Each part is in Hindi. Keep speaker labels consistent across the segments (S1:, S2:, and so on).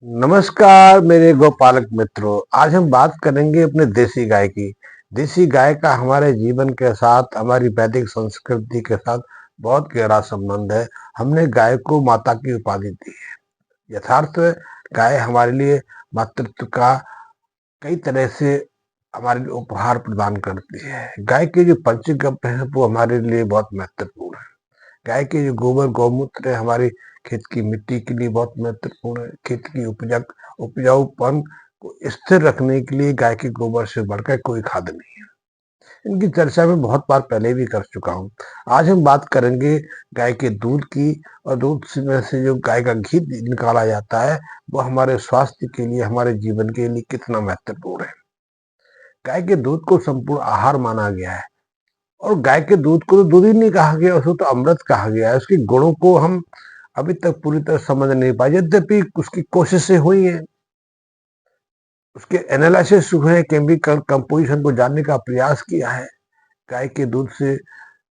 S1: नमस्कार मेरे गोपालक मित्रों। आज हम बात करेंगे अपने देसी गाय की। देसी गाय का हमारे जीवन के साथ, हमारी वैदिक संस्कृति के साथ बहुत गहरा संबंध है। हमने गाय को माता की उपाधि दी है। यथार्थ में गाय हमारे लिए मातृत्व का कई तरह से हमारे लिए उपहार प्रदान करती है। गाय के जो पंचगव्य है वो हमारे लिए बहुत महत्वपूर्ण है। गाय के जो गोबर गौमूत्र है हमारी खेत की मिट्टी के लिए बहुत महत्वपूर्ण है। खेत की उपजाऊपन को स्थिर रखने के लिए गाय के गोबर से बढ़कर कोई खाद नहीं है। इनकी चर्चा मैं बहुत बार पहले भी कर चुका हूँ। आज हम बात करेंगे गाय के दूध की। और दूध में से जो गाय का घी निकाला जाता है वो हमारे स्वास्थ्य के लिए, हमारे जीवन के लिए कितना महत्वपूर्ण है। गाय के दूध को संपूर्ण आहार माना गया है। और गाय के दूध को तो दूध ही नहीं कहा गया, उसको तो अमृत कहा गया है। उसके गुणों को हम अभी तक पूरी तरह समझ नहीं पाए, यद्यपि उसकी कोशिशें हुई हैं, उसके एनालिसिस हुए हैं, केमिकल कंपोजिशन को जानने का प्रयास किया है। गाय के दूध से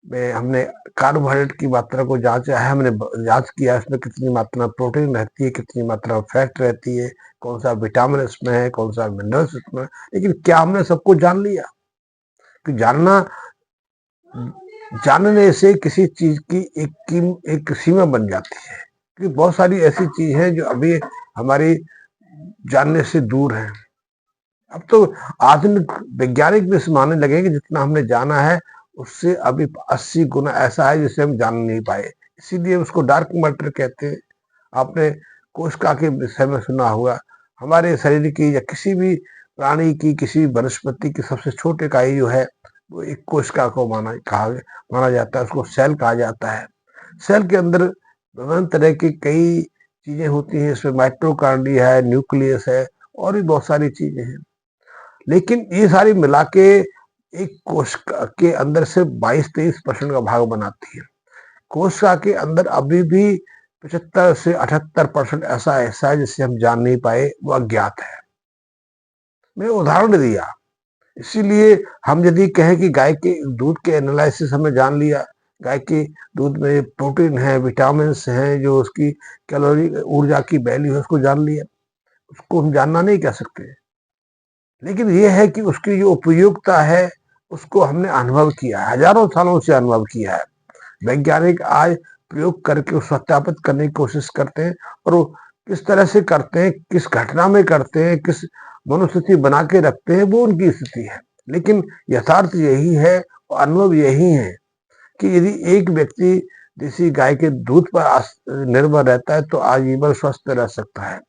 S1: में हमने कार्बोहाइड्रेट की मात्रा को जांचा है, हमने जांच किया इसमें कितनी मात्रा प्रोटीन रहती है, कितनी मात्रा फैट रहती है, कौन सा विटामिन इसमें है, कौन सा मिनरल्स इसमें है। लेकिन क्या हमने सबको जान लिया? कि जानने से किसी चीज की एक सीमा बन जाती है। क्योंकि बहुत सारी ऐसी चीज है जो अभी हमारी जानने से दूर है। अब तो आधुनिक वैज्ञानिक भी मानने लगे कि जितना हमने जाना है उससे अभी 80 गुना ऐसा है जिसे हम जान नहीं पाए। इसीलिए उसको डार्क मैटर कहते हैं। आपने कोशिका के विषय में सुना होगा। हमारे शरीर की या किसी भी प्राणी की, किसी भी वनस्पति की सबसे छोटे इकाई जो है वो एक कोशिका को माना जाता है। उसको सेल कहा जाता है। सेल के अंदर विभिन्न तरह की कई चीजें होती हैं। इसमें माइटोकॉन्ड्रिया है, न्यूक्लियस है और भी बहुत सारी चीजें हैं। लेकिन ये सारी मिला के एक कोशिका के अंदर से 22-23% का भाग बनाती है। कोशिका के अंदर अभी भी 75 से 78% ऐसा हिस्सा है जिसे हम जान नहीं पाए, वो अज्ञात है। मैं उदाहरण दिया, इसीलिए हम यदि कहें कि गाय के दूध के एनालिसिस हमने जान लिया, गाय के दूध में प्रोटीन है, विटामिन है, जो उसकी कैलोरी ऊर्जा की वैल्यू है उसको जान लिया, उसको हम जानना नहीं कह सकते। लेकिन ये है कि उसकी जो उपयोगिता है उसको हमने अनुभव किया है, हजारों सालों से अनुभव किया है। वैज्ञानिक आज प्रयोग करके उस सत्यापित करने की कोशिश करते हैं। और वो किस तरह से करते हैं, किस घटना में करते हैं, किस मनोस्थिति बना के रखते हैं, वो उनकी स्थिति है। लेकिन यथार्थ यही है और अनुभव यही है कि यदि एक व्यक्ति देसी गाय के दूध पर निर्भर रहता है तो आजीवन स्वस्थ रह सकता है।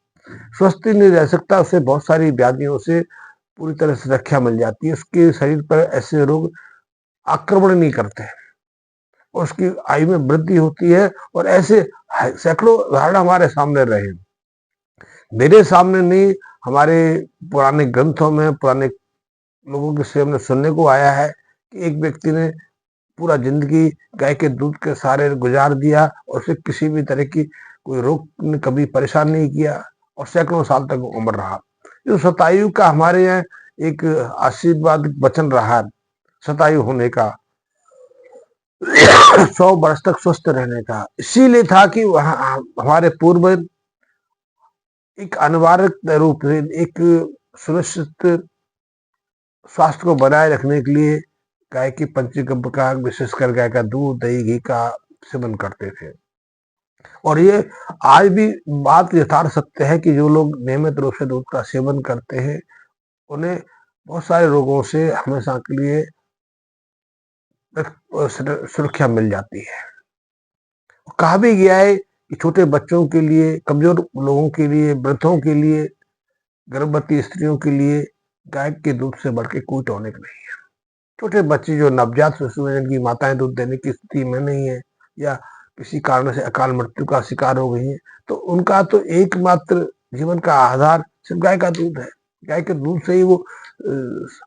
S1: स्वस्थ ही नहीं रह सकता, उसे बहुत सारी व्याधियों से पूरी तरह से रक्षा मिल जाती है। उसके शरीर पर ऐसे रोग आक्रमण नहीं करते हैं, उसकी आयु में वृद्धि होती है। और ऐसे सैकड़ों उदाहरण हमारे सामने रहे, मेरे सामने नहीं, हमारे पुराने ग्रंथों में, पुराने लोगों के से हमने सुनने को आया है कि एक व्यक्ति ने पूरा जिंदगी गाय के दूध के सहारे गुजार दिया और उसे किसी भी तरह की कोई रोग ने कभी परेशान नहीं किया और सैकड़ों साल तक वो अमर रहा। जो शतायु का हमारे यहाँ एक आशीर्वाद वचन रहा है, शतायु होने का, 100 वर्ष तक स्वस्थ रहने का, इसीलिए था कि वहाँ हमारे पूर्व एक अनिवार्य रूप से एक सुनिश्चित स्वास्थ्य को बनाए रखने के लिए गाय की पंचगव्य का, विशेषकर गाय का दूध, दही, घी का सेवन करते थे। और ये आज भी बात यथार्थ सत्य है कि जो लोग नियमित रूप से दूध का सेवन करते हैं उन्हें बहुत सारे रोगों से हमेशा के लिए सुरक्षा मिल जाती है। कहा भी गया है कि छोटे बच्चों के लिए, कमजोर लोगों के लिए, वृद्धों के लिए, गर्भवती स्त्रियों के लिए गाय के दूध से बढ़ के कोई टॉनिक नहीं है। छोटे बच्चे जो नवजात शिशु हैं, जिनकी माताएं दूध देने की स्थिति में नहीं है या किसी कारण से अकाल मृत्यु का शिकार हो गई है, तो उनका तो एकमात्र जीवन का आधार सिर्फ गाय का दूध है। गाय के दूध से ही वो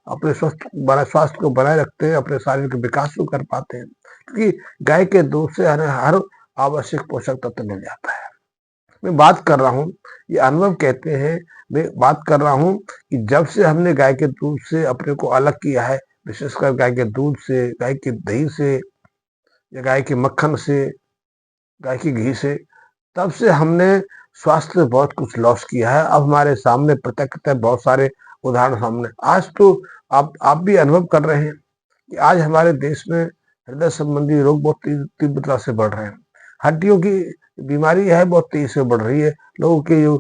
S1: अपने स्वास्थ्य को बनाए रखते हैं, अपने शारीरिक विकास को कर पाते हैं। क्योंकि गाय के दूध से हर आवश्यक पोषक तत्व मिल जाता है। मैं बात कर रहा हूँ, ये अनुभव कहते हैं, मैं बात कर रहा हूँ कि जब से हमने गाय के दूध से अपने को अलग किया है, विशेषकर गाय के दूध से, गाय के दही से या गाय के मक्खन से, गाय के घी से, तब से हमने स्वास्थ्य में बहुत कुछ लॉस किया है। अब हमारे सामने प्रत्यक्षतः बहुत सारे उदाहरण सामने आज तो आप भी अनुभव कर रहे हैं कि आज हमारे देश में हृदय संबंधी रोग बहुत तीव्रता से बढ़ रहे हैं। हड्डियों की बीमारी है बहुत तेजी से बढ़ रही है। लोगों के जो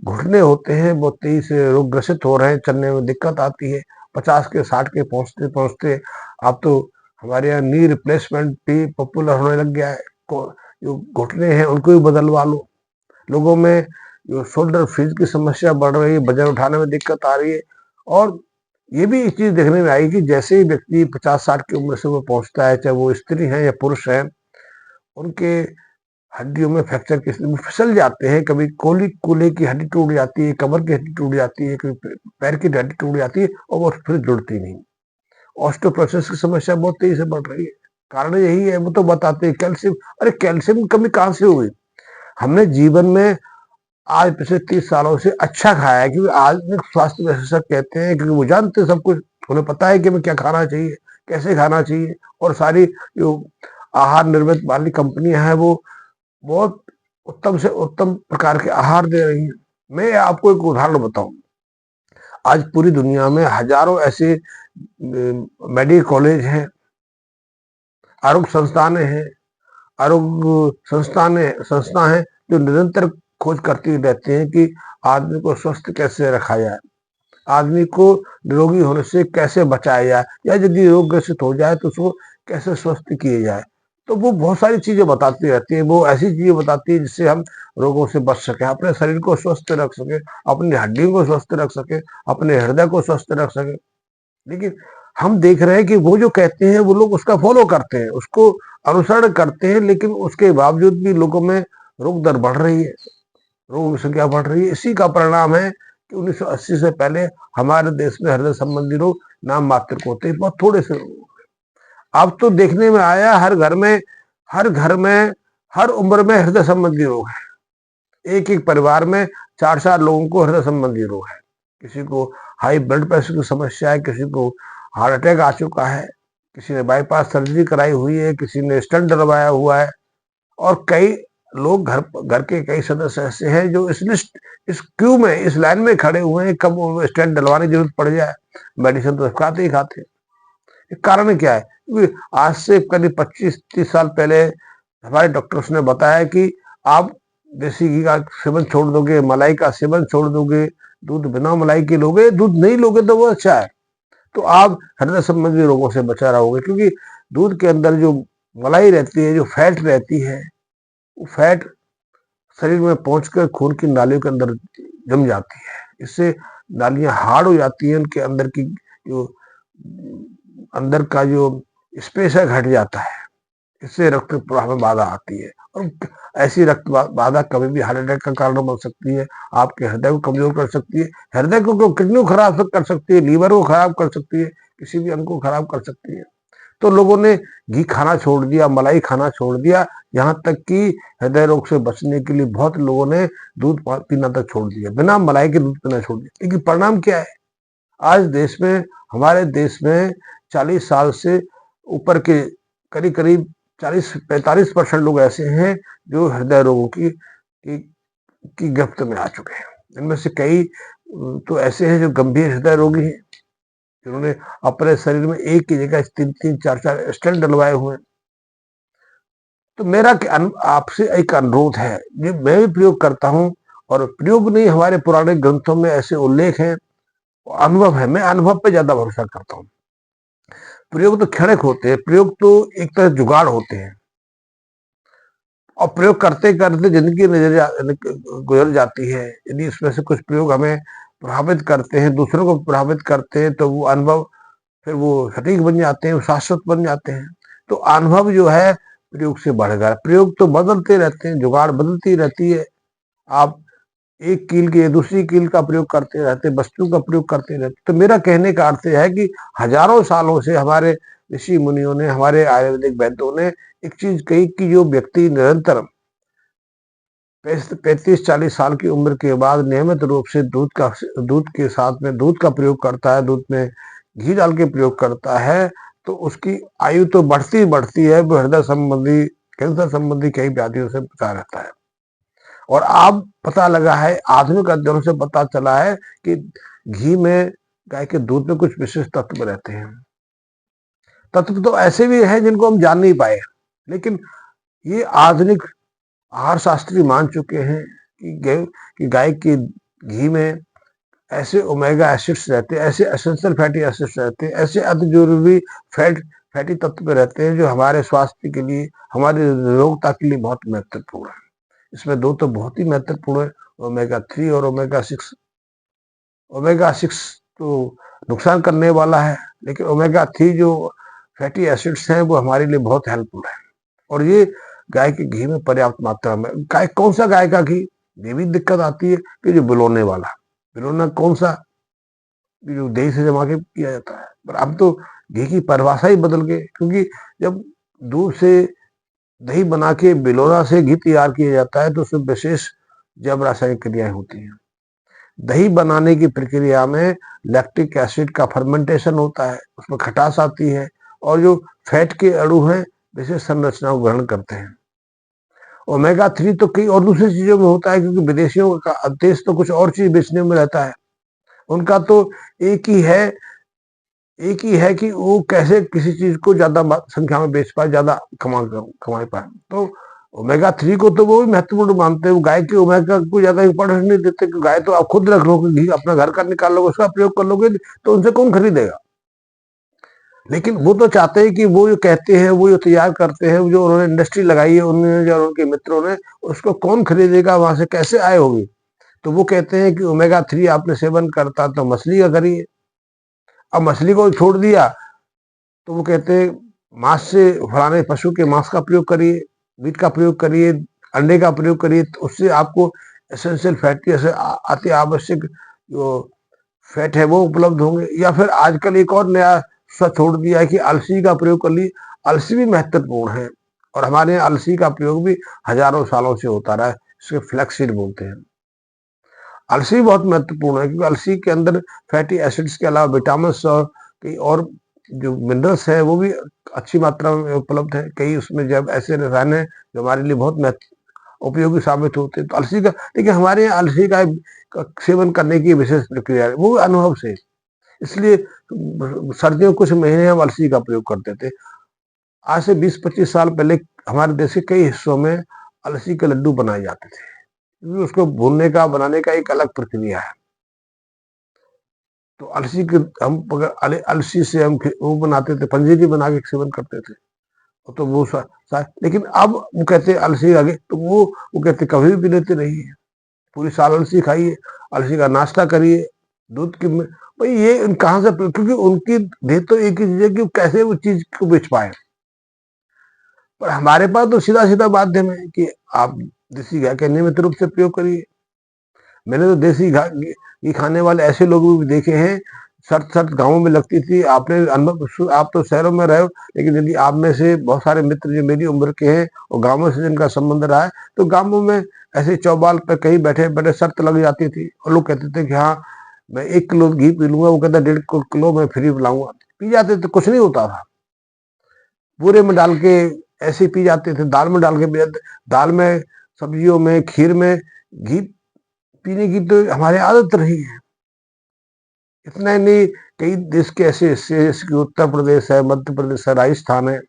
S1: घुटने होते हैं बहुत तेजी से रोग ग्रसित हो रहे हैं, चलने में दिक्कत आती है। 50 के 60 के पहुंचते पहुंचते अब तो हमारे यहाँ नी रिप्लेसमेंट भी पॉपुलर होने लग गया है। जो घुटने हैं उनको भी बदलवा लो। लोगों में जो शोल्डर फ्रीज की समस्या बढ़ रही है, वजन उठाने में दिक्कत आ रही है। और ये भी एक चीज देखने में आई कि जैसे ही व्यक्ति 50-60 की उम्र से वो पहुंचता है, चाहे वो स्त्री है या पुरुष है, उनके हड्डियों में फ्रैक्चर के स्थिति में फिसल जाते हैं। कभी कोली कूल्हे की हड्डी टूट जाती है, कमर की हड्डी टूट जाती है, कभी पैर की हड्डी टूट जाती है और वो फिर जुड़ती नहीं। ऑस्टियोपोरोसिस की समस्या बहुत तेजी से बढ़ रही है। कारण यही है, वो तो बताते हैं कैल्शियम। अरे कैल्शियम की कमी कहाँ से हुई? हमने जीवन में आज पिछले 30 सालों से अच्छा खाया है, क्योंकि आधुनिक स्वास्थ्य विशेषज्ञ कहते हैं, क्योंकि वो जानते हैं सब कुछ, उन्हें पता है कि हमें क्या खाना चाहिए, कैसे खाना चाहिए। और सारी जो आहार निर्मित वाली कंपनियां हैं वो बहुत उत्तम से उत्तम प्रकार के आहार दे रही हैं। मैं आपको एक उदाहरण बताऊं। आज पूरी दुनिया में हजारों ऐसे मेडिकल कॉलेज हैं, आरोग्य संस्थानें हैं, आरोग्य संस्था है जो निरंतर खोज करती रहती हैं कि आदमी को स्वस्थ कैसे रखा जाए, आदमी को निरोगी होने से कैसे बचाया जाए, या यदि रोग ग्रसित हो जाए तो उसको कैसे स्वस्थ किया जाए। तो वो बहुत सारी चीजें बताती रहती है। वो ऐसी चीजें बताती है जिससे हम रोगों से बच सके, अपने शरीर को स्वस्थ रख सके, अपनी हड्डियों को स्वस्थ रख सके, अपने हृदय को स्वस्थ रख सके। लेकिन हम देख रहे हैं कि वो जो कहते हैं वो लोग उसका फॉलो करते हैं, उसको अनुसरण करते हैं, लेकिन उसके बावजूद भी लोगों में रोग दर बढ़ रही है, रोग संख्या बढ़ रही है। इसी का परिणाम है कि 1980 से पहले हमारे देश में हृदय संबंधी रोग नाम मात्र को होते, बहुत थोड़े से रोग। अब तो देखने में आया हर घर में हर उम्र में हृदय संबंधी रोग है। एक एक परिवार में 4-4 लोगों को हृदय संबंधी रोग है। किसी को हाई ब्लड प्रेशर की समस्या है, किसी को हार्ट अटैक आ चुका है, किसी ने बाईपास सर्जरी कराई हुई है, किसी ने स्टंट डलवाया हुआ है। और कई लोग घर के कई सदस्य ऐसे हैं जो इस क्यू में, इस लाइन में खड़े हुए हैं, कब स्टेंट डलवाने की जरूरत पड़ जाए। मेडिसिन तो खाते ही खाते हैं। कारण क्या है? क्योंकि आज से करीब 25-30 साल पहले हमारे डॉक्टर्स ने बताया कि आप देसी घी का सेवन छोड़ दोगे, मलाई का सेवन छोड़ दोगे, दूध बिना मलाई के लोगे, दूध नहीं लोगे तो वो अच्छा है, तो आप हृदय संबंधी रोगों से बचा रहोगे। क्योंकि दूध के अंदर जो मलाई रहती है, जो फैट रहती है, वो फैट शरीर में पहुंचकर खून की नालियों के अंदर जम जाती है। इससे नालियां हार्ड हो जाती हैं, उनके अंदर की जो अंदर का जो स्पेस है घट जाता है। इससे रक्त प्रवाह में बाधा आती है, और ऐसी रक्त बाधा कभी भी हार्ट अटैक का कारण बन सकती है, आपके हृदय को कमजोर कर सकती है, हृदय को किडनी को खराब कर सकती है, लीवर को खराब कर सकती है, किसी भी अंग को खराब कर सकती है। तो लोगों ने घी खाना छोड़ दिया, मलाई खाना छोड़ दिया, यहाँ तक कि हृदय रोग से बचने के लिए बहुत लोगों ने दूध पीना तक छोड़ दिया, बिना मलाई के दूध पीना छोड़ दिया। लेकिन परिणाम क्या है? आज देश में, हमारे देश में 40 साल से ऊपर के करीब करीब 40-45% लोग ऐसे हैं जो हृदय रोगों की गिरफ्त में आ चुके हैं। इनमें से कई तो ऐसे हैं जो गंभीर हृदय रोगी हैं, जिन्होंने अपने शरीर में एक की जगह 3-3, 4-4 स्टेंट डलवाए हुए हैं। तो मेरा आपसे एक अनुरोध है, जो मैं भी प्रयोग करता हूँ, और प्रयोग नहीं, हमारे पुराने ग्रंथों में ऐसे उल्लेख है, अनुभव है, मैं अनुभव पे ज्यादा भरोसा करता हूँ। प्रयोग तो क्षणिक होते हैं, प्रयोग तो एक तरह जुगाड़ होते हैं, और प्रयोग करते करते जिंदगी गुजर जाती है। यदि इसमें से कुछ प्रयोग हमें प्रभावित करते हैं, दूसरों को प्रभावित करते हैं, तो वो अनुभव फिर वो सटीक बन जाते हैं, वो शाश्वत बन जाते हैं। तो अनुभव जो है प्रयोग से बढ़कर, प्रयोग तो बदलते रहते हैं, जुगाड़ बदलती रहती है। आप एक कील के दूसरी कील का प्रयोग करते रहते, वस्तु का प्रयोग करते रहते। तो मेरा कहने का अर्थ है कि हजारों सालों से हमारे ऋषि मुनियों ने, हमारे आयुर्वेदिक वैद्यों ने एक चीज कही कि जो व्यक्ति निरंतर 35-40 साल की उम्र के बाद नियमित रूप से दूध के साथ में दूध का प्रयोग करता है, दूध में घी डाल के प्रयोग करता है, तो उसकी आयु तो बढ़ती बढ़ती है, वो हृदय संबंधी, कैंसर संबंधी कई व्याधियों से बचा रहता है। और अब पता लगा है, आधुनिक अध्ययनों से पता चला है कि घी में, गाय के दूध में कुछ विशेष तत्व रहते हैं। तत्व तो ऐसे भी हैं जिनको हम जान नहीं पाए, लेकिन ये आधुनिक आहार शास्त्री मान चुके हैं कि गाय के घी में ऐसे ओमेगा एसिड्स रहते हैं, ऐसे एसेंशियल फैटी एसिड्स रहते हैं, ऐसे अति जरूरी फैटी तत्व रहते हैं जो हमारे स्वास्थ्य के लिए, हमारी निरोगता के लिए बहुत महत्वपूर्ण है। इसमें दो तो बहुत ही महत्वपूर्ण है, ओमेगा 3 और ओमेगा 6। ओमेगा 6 तो नुकसान करने वाला है, लेकिन ओमेगा 3 जो फैटी एसिड्स हैं वो हमारे लिए बहुत हेल्पफुल है। और ये गाय के घी में पर्याप्त मात्रा में। गाय कौन सा गाय का घी, ये भी दिक्कत आती है कि जो बिलोने वाला, बिलोना कौन सा, जो दही से जमा के किया जाता है। पर अब तो घी की परिभाषा ही बदल गई, क्योंकि जब दूध से दही बना के बिलोना से घी तैयार किया जाता है तो उसमें विशेष जैव रासायनिक क्रियाएं होती हैं। दही बनाने की प्रक्रिया में लैक्टिक एसिड का फर्मेंटेशन होता है, उसमें खटास आती है, और जो फैट के अणु हैं विशेष संरचनाओं ग्रहण करते हैं। ओमेगा 3 तो कई और दूसरी चीजों में होता है, क्योंकि विदेशियों का उद्देश्य तो कुछ और चीज बेचने में रहता है। उनका तो एक ही है एक ही है कि वो कैसे किसी चीज को ज्यादा संख्या में बेच पाए, ज्यादा कमा पाए। तो ओमेगा 3 को तो वो भी महत्वपूर्ण मानते हैं, वो गाय के ओमेगा को ज्यादा इंपॉर्टेंस नहीं देते कि गाय तो आप खुद रख लो, घी अपना घर का निकाल लोगे, उसका प्रयोग कर लोगे, तो उनसे कौन खरीदेगा। लेकिन वो तो चाहते हैं कि वो जो कहते हैं, वो जो तैयार करते हैं, जो उन्होंने इंडस्ट्री लगाई है, उन्होंने जो उनके मित्रों ने, उसको कौन खरीदेगा, वहां से कैसे आय होगी। तो वो कहते हैं कि ओमेगा 3 आपने सेवन करता तो मछली का करिए। अब मछली को छोड़ दिया तो वो कहते हैं मांस से, फलाने पशु के मांस का प्रयोग करिए, मीट का प्रयोग करिए, अंडे का प्रयोग करिए, तो उससे आपको एसेंशियल फैटी अति आवश्यक जो फैट है वो उपलब्ध होंगे। या फिर आजकल एक और नया सा छोड़ दिया है कि अलसी का प्रयोग कर ली। अलसी भी महत्वपूर्ण है, और हमारे यहाँ अलसी का प्रयोग भी हजारों सालों से होता रहा है, इसके फ्लैक्सीड बोलते हैं। अलसी बहुत महत्वपूर्ण है, क्योंकि अलसी के अंदर फैटी एसिड्स के अलावा विटामिन और कई और जो मिनरल्स है वो भी अच्छी मात्रा में उपलब्ध है। कई उसमें जब ऐसे रसायन है जो हमारे लिए बहुत उपयोगी साबित होते हैं। तो अलसी का, लेकिन हमारे यहाँ अलसी का सेवन करने की विशेष प्रक्रिया है, वो अनुभव से, इसलिए सर्दियों कुछ महीने हम अलसी का प्रयोग करते थे। आज से 20-25 साल पहले हमारे देश के कई हिस्सों में अलसी के लड्डू बनाए जाते थे, क्योंकि उसको भूनने का, बनाने का एक अलग प्रक्रिया है। तो अलसी के हम अलसी से हम वो बनाते थे, पंजीरी बना के सेवन करते थे। तो वो लेकिन अब वो कहते हैं अलसी आगे, तो वो कहते कभी भी लेते नहीं है, पूरी साल अलसी खाइए, अलसी का नाश्ता करिए, दूध की भाई ये कहाँ से, क्योंकि उनकी देह तो एक ही चीज है कि कैसे वो चीज को बेच पाए। पर हमारे पास तो सीधा सीधा माध्यम है कि आप देसी गाय का नियमित रूप से प्रयोग करिए। मैंने तो देसी घी खाने वाले ऐसे लोग भी देखे हैं, शर्त शर्त गाँवों में लगती थी। आपने अनुभव, आप तो शहरों में रहे हो, लेकिन यदि आप में से बहुत सारे मित्र जो मेरी उम्र के हैं और गाँवों से जिनका संबंध रहा है, तो गाँवों में ऐसे चौबाल पे कहीं बैठे बैठे शर्त लग जाती थी, और लोग कहते थे कि हाँ मैं 1 किलो घी पी लूंगा, वो कहता 1.5 किलो मैं फ्री पिलाऊंगा। पी जाते थे, कुछ नहीं होता था। पूरे में डाल के ऐसे पी जाते थे, दाल में डाल के पी जाते, दाल में, सब्जियों में, खीर में घी पीने की तो हमारी आदत रही है। इतना ही नहीं, कई देश के ऐसे हिस्से जैसे कि उत्तर प्रदेश है, मध्य प्रदेश है, राजस्थान है,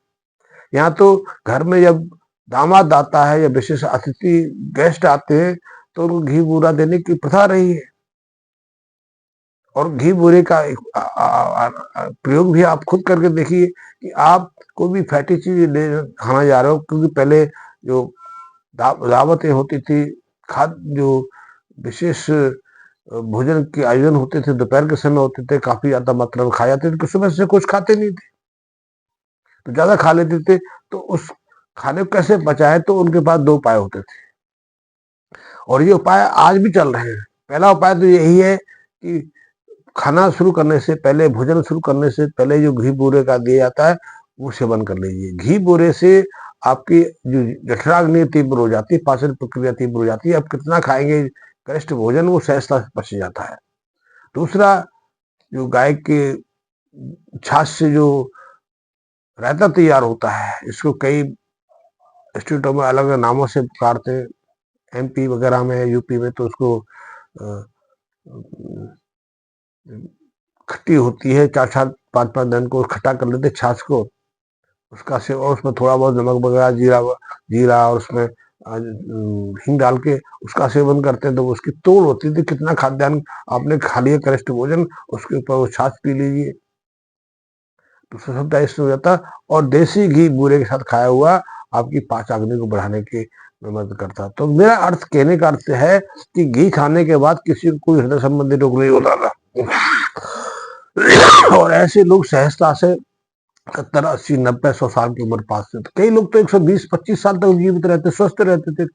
S1: यहाँ तो घर में जब दामाद आता है या विशेष अतिथि गेस्ट आते हैं तो उनको घी बूरा देने की प्रथा रही है। और घी बूरे का प्रयोग भी आप खुद करके देखिए कि आप कोई भी फैटी चीज ले खाना जा रहे हो, क्योंकि पहले जो दावतें होती थी, खाद्य जो विशेष भोजन के आयोजन होते थे, दोपहर के समय होते थे, काफी ज्यादा मात्रा में खाए जाते थे, कुछ समय से कुछ खाते नहीं थे, तो ज्यादा खा लेते थे। तो उस खाने को कैसे बचाए, तो उनके पास 2 उपाय होते थे, और ये उपाय आज भी चल रहे हैं। पहला उपाय तो यही है कि खाना शुरू करने से पहले, भोजन शुरू करने से पहले जो घी बूरे का दिया जाता है वो सेवन कर लीजिए। घी बूरे से आपकी जो जठराग्नि तीव्र हो जाती है, पाचन प्रक्रिया तीव्र हो जाती है, आप कितना खाएंगे गरिष्ठ भोजन वो सहजता से पच जाता है। दूसरा, जो गाय के छाछ से जो रायता तैयार होता है, इसको कई स्टेटों में अलग अलग नामों से पुकारते हैं, एमपी वगैरह में, यूपी में तो उसको खट्टी होती है, 4-4 5-5 दिन को खट्टा कर लेते छाछ को, उसका से और उसमें थोड़ा बहुत नमक वगैरह, जीरा जीरा और उसमें हिंग डाल के उसका सेवन करते हैं, तो उसकी तोड़ होती थी। कितना खाद्यान्न आपने खा लिया गरिष्ठ भोजन, उसके ऊपर वो छाछ पी लीजिए तो सब डाइजेस्ट हो जाता। और देसी घी बूरे के साथ खाया हुआ आपकी पाचन को बढ़ाने की मदद करता। तो मेरा अर्थ, कहने का अर्थ है कि घी खाने के बाद किसी को कोई हृदय संबंधी रोग नहीं होता था। और ऐसे लोग सहजता से 70-80-90-100 साल की उम्र पाते थे। कई लोग तो 120-25 साल तक जीवित रहते, स्वस्थ रहते थे,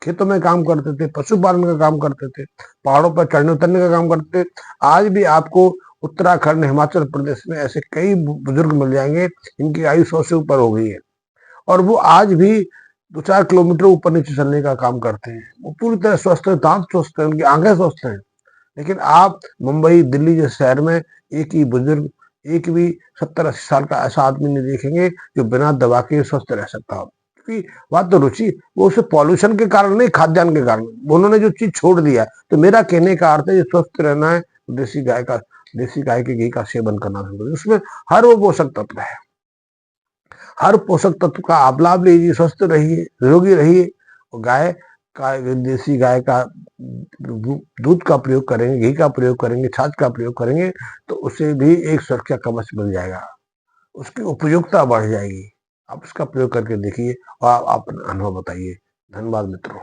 S1: खेतों में काम करते थे, पशुपालन का काम करते थे, पहाड़ों पर चढ़ने उतरने का काम करते थे। आज भी आपको उत्तराखंड, हिमाचल प्रदेश में ऐसे कई बुजुर्ग मिल जाएंगे जिनकी आयु 100 से ऊपर हो गई है, और वो आज भी 2-4 किलोमीटर ऊपर नीचे चलने का काम करते हैं। वो पूरी तरह स्वस्थ है, दांत स्वस्थ है, उनकी आंखें स्वस्थ हैं। लेकिन आप मुंबई, दिल्ली जैसे शहर में एक ही बुजुर्ग, एक भी 70-80 साल का ऐसा आदमी नहीं देखेंगे जो बिना दवा के स्वस्थ रह सकता हो। क्योंकि बात तो रुचि, वो उसे पॉल्यूशन के कारण नहीं, खाद्यान्न के कारण उन्होंने जो चीज छोड़ दिया। तो मेरा कहने का अर्थ है, ये स्वस्थ रहना है, देसी गाय के घी का सेवन करना शुरू करें। उसमें हर वो पोषक तत्व है, हर पोषक तत्व का आप लाभ लीजिए, स्वस्थ रहिए, निरोगी रहिए। और गाय का, देसी गाय का दूध का प्रयोग करेंगे, घी का प्रयोग करेंगे, छाछ का प्रयोग करेंगे, तो उसे भी एक सुरक्षा कवच मिल जाएगा, उसकी उपयोगिता बढ़ जाएगी। आप उसका प्रयोग करके देखिए और आप अपना अनुभव बताइए। धन्यवाद मित्रों।